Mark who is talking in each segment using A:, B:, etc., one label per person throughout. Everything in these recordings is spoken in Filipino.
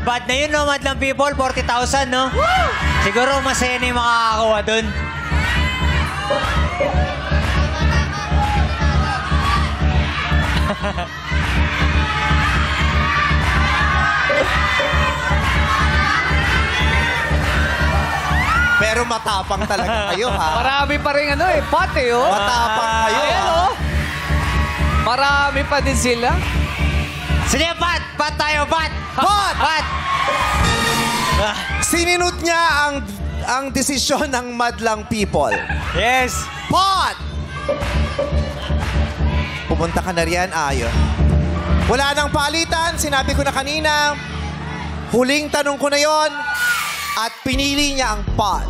A: Bad na yun, no, madlang people. 40,000, no? Siguro masaya na yung makakakuha dun.
B: Pero matapang talaga kayo, ha?
C: Marami pa rin pati, oh.
B: Matapang kayo,
C: Ayan,
B: ha?
C: oh. Marami pa din sila.
A: Sige, Pat! Pat tayo, Pat!
B: Pat!
A: Pat!
B: Sininut niya ang desisyon ng madlang people.
A: Yes!
B: Pot! Pumunta ka na riyan, ayon. Wala nang palitan, sinabi ko na kanina. Huling tanong ko na yon at pinili niya ang pot.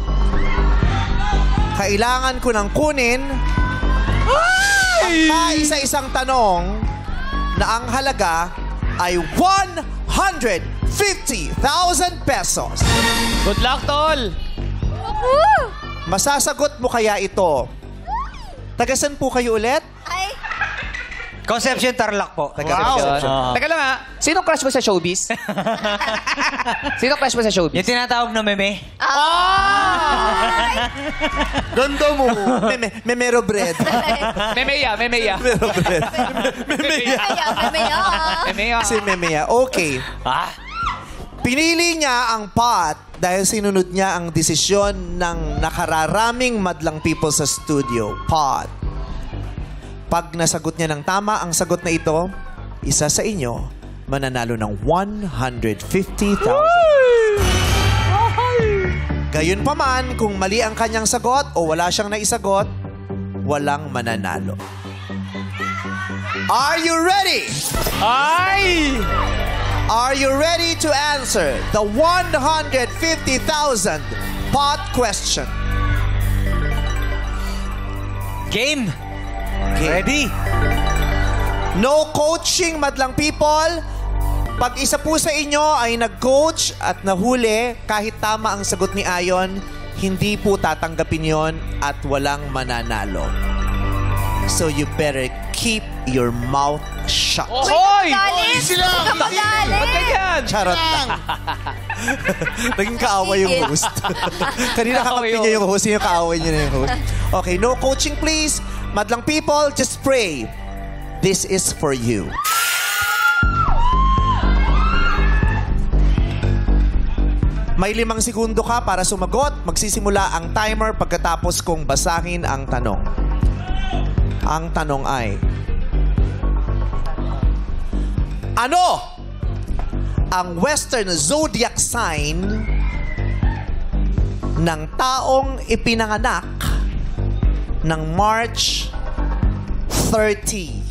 B: Kailangan ko nang kunin ang isa-isang tanong na ang halaga ay 150,000 pesos.
C: Good luck, tol.
B: Masasagot mo kaya ito? Tagasan po kayo ulit?
D: Ay,
A: Conception Tarlac po.
C: Wow. Teka lang, ha. Sino crush mo sa showbiz? Sino crush mo sa showbiz?
A: Yung tinatawag na meme.
B: Ganda mo. Memero bread.
C: Memeya.
B: Memero bread.
D: Memea.
C: Memeya.
B: Si Memea. Okay. Pinili niya ang pot dahil sinunod niya ang desisyon ng nakararaming madlang people sa studio. Pot. Pag nasagot niya ng tama ang sagot na ito, isa sa inyo mananalo ng 150,000. Gayon pa man, kung mali ang kanyang sagot o wala siyang naisagot, walang mananalo. Are you ready?
A: Ay!
B: Are you ready to answer the 150,000 pot question?
A: Game!
B: Okay.
A: Ready?
B: No coaching, madlang people. Pag isa po sa inyo ay nag-coach at nahuli, kahit tama ang sagot ni Ayon, hindi po tatanggapin yon at walang mananalo. So you better keep your mouth shut.
C: Hoy!
D: Easy lang!
C: Ba't ganyan?
B: Charot lang. Naging kaaway yung host. Kanina kakampi niya yung host, yung kaaway niya na yung host. Okay, no coaching please. Madlang people, just pray. This is for you. May 5 segundo ka para sumagot. Magsisimula ang timer pagkatapos kong basahin ang tanong. Ang tanong ay, ano ang Western zodiac sign ng taong ipinanganak ng March 30?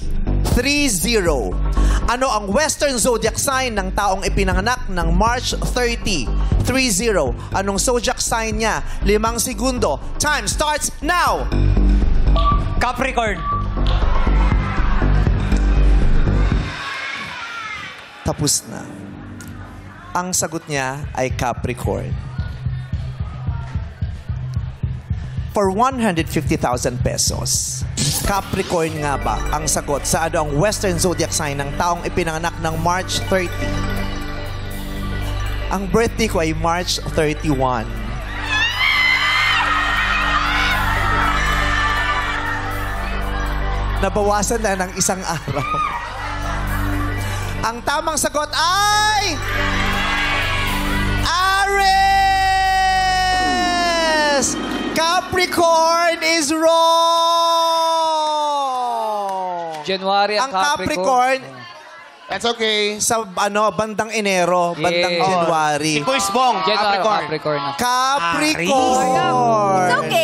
B: Ano ang Western zodiac sign ng taong ipinanganak ng March 30? 30. Anong zodiac sign niya? 5 segundo. Time starts now.
A: Capricorn.
B: Tapos na. Ang sagot niya ay Capricorn. For 150,000 pesos. Capricorn nga ba ang sagot sa ano ang Western zodiac sign ng taong ipinanganak ng March 30? Ang birthday ko ay March 31. Nabawasan na ng isang araw. Ang tamang sagot ay... Aries! Capricorn is wrong!
C: January ang
B: Capricorn.
E: That's okay.
B: Sa bandang Enero, bandang January.
E: Si Boys Bong,
C: January,
E: Capricorn.
C: Capricorn.
B: Capricorn!
D: It's okay.